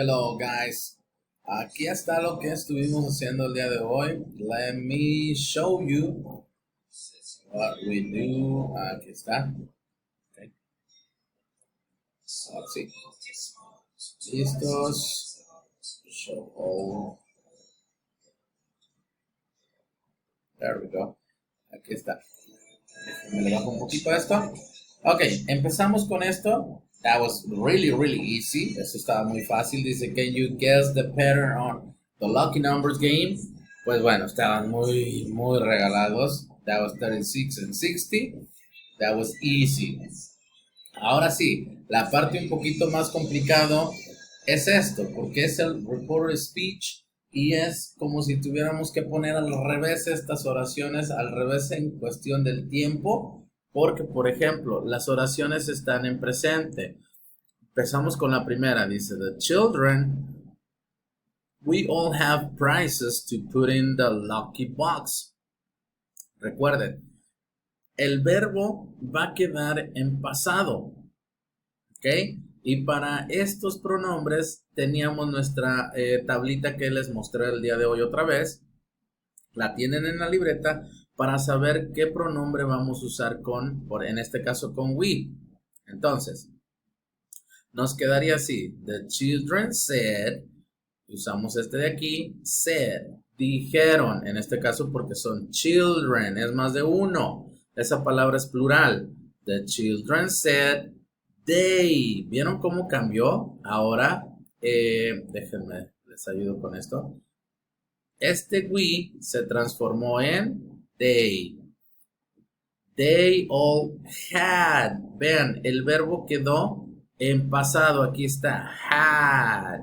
Hello guys, aquí está lo que estuvimos haciendo el día de hoy. Let me show you what we do. Aquí está. Okay. Let's see. Listos. Show all. There we go. Aquí está. Me le bajo un poquito esto. Ok, empezamos con esto. That was really easy. Eso estaba muy fácil. Dice, can you guess the pattern on the lucky numbers game? Pues bueno, estaban muy regalados. That was 36 and 60. That was easy. Ahora sí, la parte un poquito más complicado es esto, porque es el reporter speech y es como si tuviéramos que poner al revés estas oraciones, al revés en cuestión del tiempo, porque por ejemplo, las oraciones están en presente. Empezamos con la primera, dice, the children, we all have prizes to put in the lucky box. Recuerden, el verbo va a quedar en pasado. ¿Ok? Y para estos pronombres teníamos nuestra tablita que les mostré el día de hoy otra vez. La tienen en la libreta para saber qué pronombre vamos a usar en este caso con we. Entonces, nos quedaría así. The children said, usamos este de aquí, said, dijeron, en este caso porque son children, es más de uno. Esa palabra es plural. The children said, they. ¿Vieron cómo cambió? Ahora, déjenme, les ayudo con esto. Este we se transformó en they. They all had. Vean, el verbo quedó en pasado. Aquí está, had.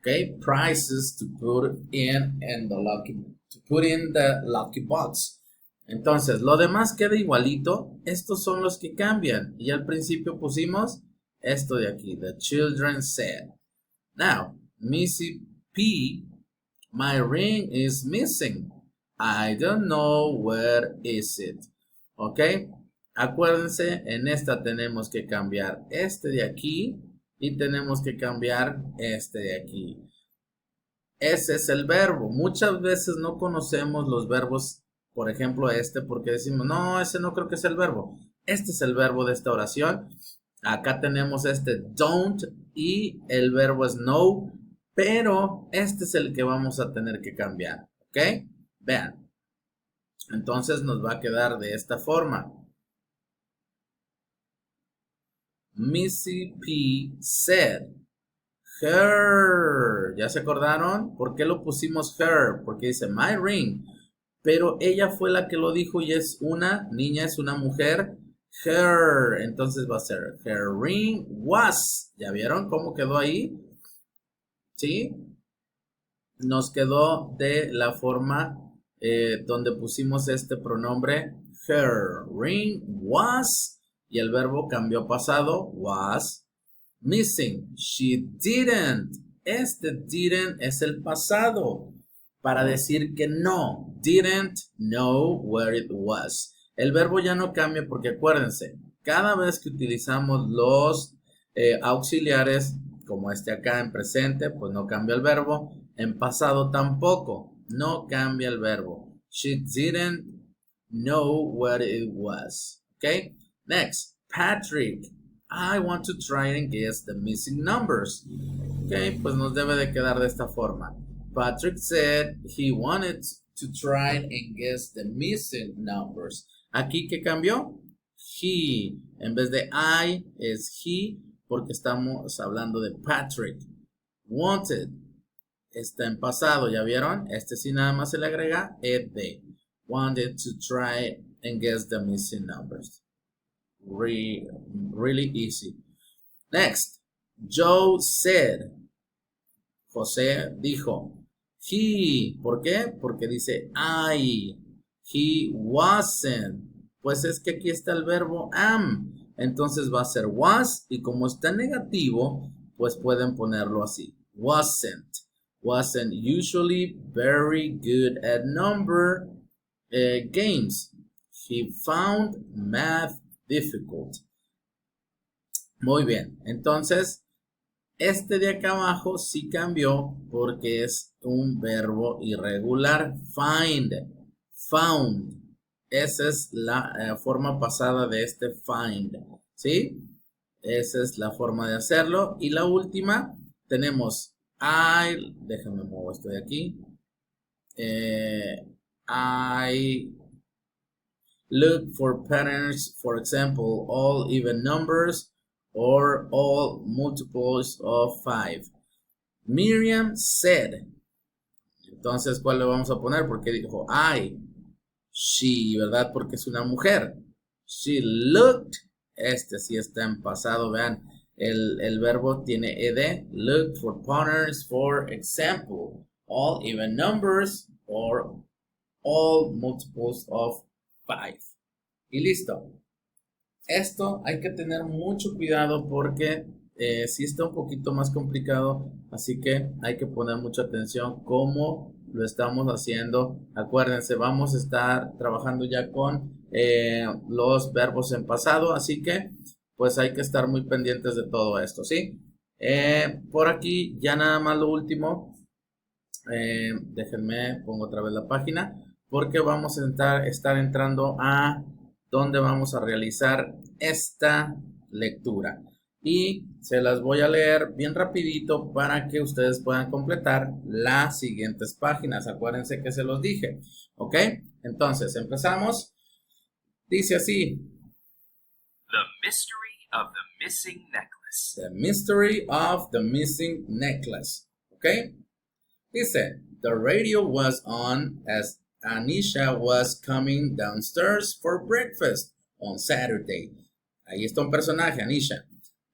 Okay, prizes to put in the lucky box. Entonces, lo demás queda igualito. Estos son los que cambian. Y al principio pusimos esto de aquí. The children said. Now, Missy P, my ring is missing. I don't know where is it. Ok. Acuérdense, en esta tenemos que cambiar este de aquí. Y tenemos que cambiar este de aquí. Ese es el verbo. Muchas veces no conocemos los verbos, por ejemplo este, porque decimos, no, ese no creo que es el verbo. Este es el verbo de esta oración. Acá tenemos este don't y el verbo es no, pero este es el que vamos a tener que cambiar. ¿Ok? Vean. Entonces nos va a quedar de esta forma. Missy P said, her. ¿Ya se acordaron? ¿Por qué lo pusimos her? Porque dice my ring. Pero ella fue la que lo dijo y es una niña, es una mujer. Her. Entonces va a ser her ring was. ¿Ya vieron cómo quedó ahí? ¿Sí? Nos quedó de la forma donde pusimos este pronombre her ring was y el verbo cambió pasado was missing. She didn't. Este didn't es el pasado para decir que no. Didn't know where it was. El verbo ya no cambia porque acuérdense, cada vez que utilizamos los auxiliares, como este acá en presente, pues no cambia el verbo. En pasado tampoco, no cambia el verbo. She didn't know where it was. Okay, next, Patrick. I want to try and guess the missing numbers. Ok, pues nos debe de quedar de esta forma. Patrick said he wanted to try and guess the missing numbers. Aquí, ¿qué cambió? He. En vez de I, es he, porque estamos hablando de Patrick. Wanted. Está en pasado, ¿ya vieron? Este sí nada más se le agrega ed de. Wanted to try and guess the missing numbers. Really easy. Next, Joe said. José dijo. He. ¿Por qué? Porque dice I. He wasn't. Pues es que aquí está el verbo am. Entonces va a ser was. Y como está negativo, pues pueden ponerlo así. Wasn't. Wasn't usually very good at number games. He found math difficult. Muy bien, entonces Este de acá abajo sí cambió porque es un verbo irregular. Find, found. Esa es la forma pasada de este find, ¿sí? Esa es la forma de hacerlo. Y la última, tenemos déjame mover esto de aquí. I look for patterns, for example, all even numbers or all multiples of 5. Miriam said. Entonces, ¿cuál le vamos a poner? Porque dijo I. She, ¿verdad? Porque es una mujer. She looked. Este sí está en pasado, vean. El verbo tiene ed. Look for patterns, for example, all even numbers or all multiples of 5. Y listo. Esto hay que tener mucho cuidado porque sí está un poquito más complicado, así que hay que poner mucha atención cómo lo estamos haciendo. Acuérdense, vamos a estar trabajando ya con los verbos en pasado, así que pues hay que estar muy pendientes de todo esto, ¿sí? Por aquí ya nada más lo último. Déjenme, pongo otra vez la página porque vamos a estar entrando a donde vamos a realizar esta lectura y se las voy a leer bien rapidito para que ustedes puedan completar las siguientes páginas. Acuérdense que se los dije, ¿ok? Entonces empezamos. Dice así: The mystery of the missing necklace. The mystery of the missing necklace, ¿ok? Dice, the radio was on as Anisha was coming downstairs for breakfast on Saturday. Ahí está un personaje, Anisha.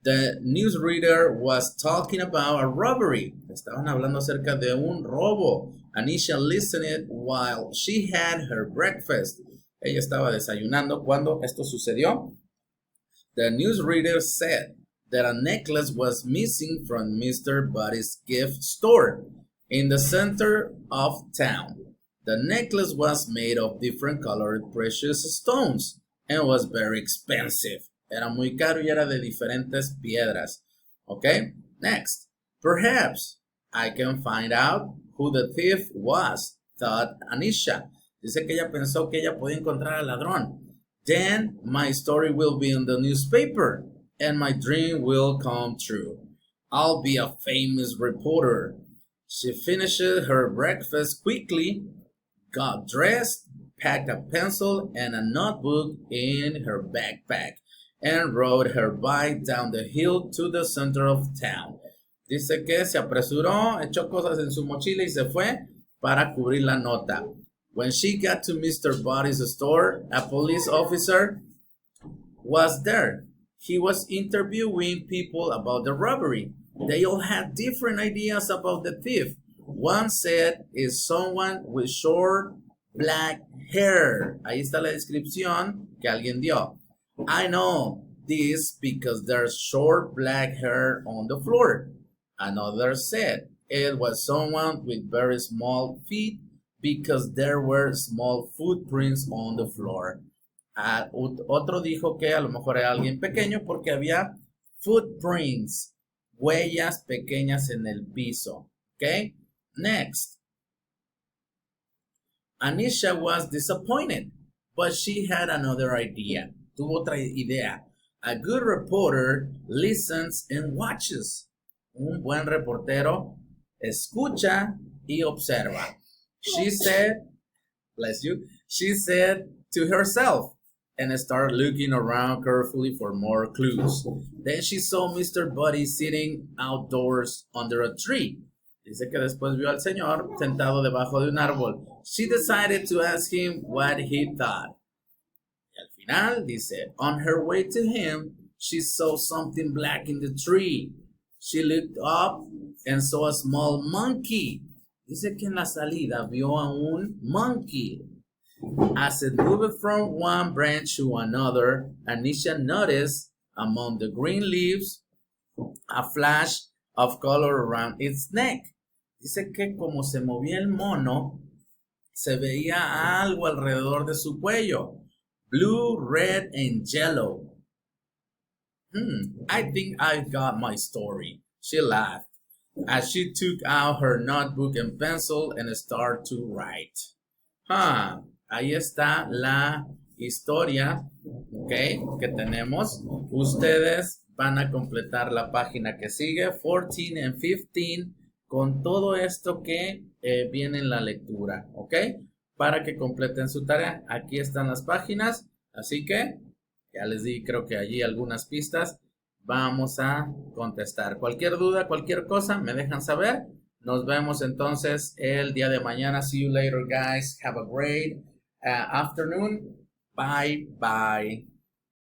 The newsreader was talking about a robbery. Estaban hablando acerca de un robo. Anisha listened while she had her breakfast. Ella estaba desayunando cuando esto sucedió. The newsreader said that a necklace was missing from Mr. Buddy's gift store in the center of town. The necklace was made of different colored precious stones and was very expensive. Era muy caro y era de diferentes piedras. Okay, next. Perhaps I can find out who the thief was, thought Anisha. Dice que ella pensó que ella podía encontrar al ladrón. Then my story will be in the newspaper and my dream will come true. I'll be a famous reporter. She finished her breakfast quickly, got dressed, packed a pencil and a notebook in her backpack, and rode her bike down the hill to the center of town. Dice que se apresuró, echó cosas en su mochila y se fue para cubrir la nota. When she got to Mr. Buddy's store, a police officer was there. He was interviewing people about the robbery. They all had different ideas about the thief. One said it's someone with short black hair. Ahí está la descripción que alguien dio. I know this because there's short black hair on the floor. Another said it was someone with very small feet because there were small footprints on the floor. Otro dijo que a lo mejor era alguien pequeño porque había footprints, huellas pequeñas en el piso. Okay, next. Anisha was disappointed, but she had another idea. Tuvo otra idea. A good reporter listens and watches. Un buen reportero escucha y observa. She said, bless you, she said to herself, and started looking around carefully for more clues. Then she saw Mr. Buddy sitting outdoors under a tree. Dice que después vio al señor sentado debajo de un árbol. She decided to ask him what he thought. Y al final dice, on her way to him, she saw something black in the tree. She looked up and saw a small monkey. Dice que en la salida vio a un monkey. As it moved from one branch to another, Anisha noticed among the green leaves a flash of color around its neck. Dice que como se movía el mono, se veía algo alrededor de su cuello. Blue, red, and yellow. I think I've got my story, She laughed as she took out her notebook and pencil and started to write. Ahí está la historia, ¿ok? Que tenemos. Ustedes van a completar la página que sigue, 14 and 15, con todo esto que viene en la lectura, ¿ok? Para que completen su tarea. Aquí están las páginas, así que ya les di, creo que allí algunas pistas. Vamos a contestar. Cualquier duda, cualquier cosa, me dejan saber. Nos vemos entonces el día de mañana. See you later, guys. Have a great afternoon. Bye, bye.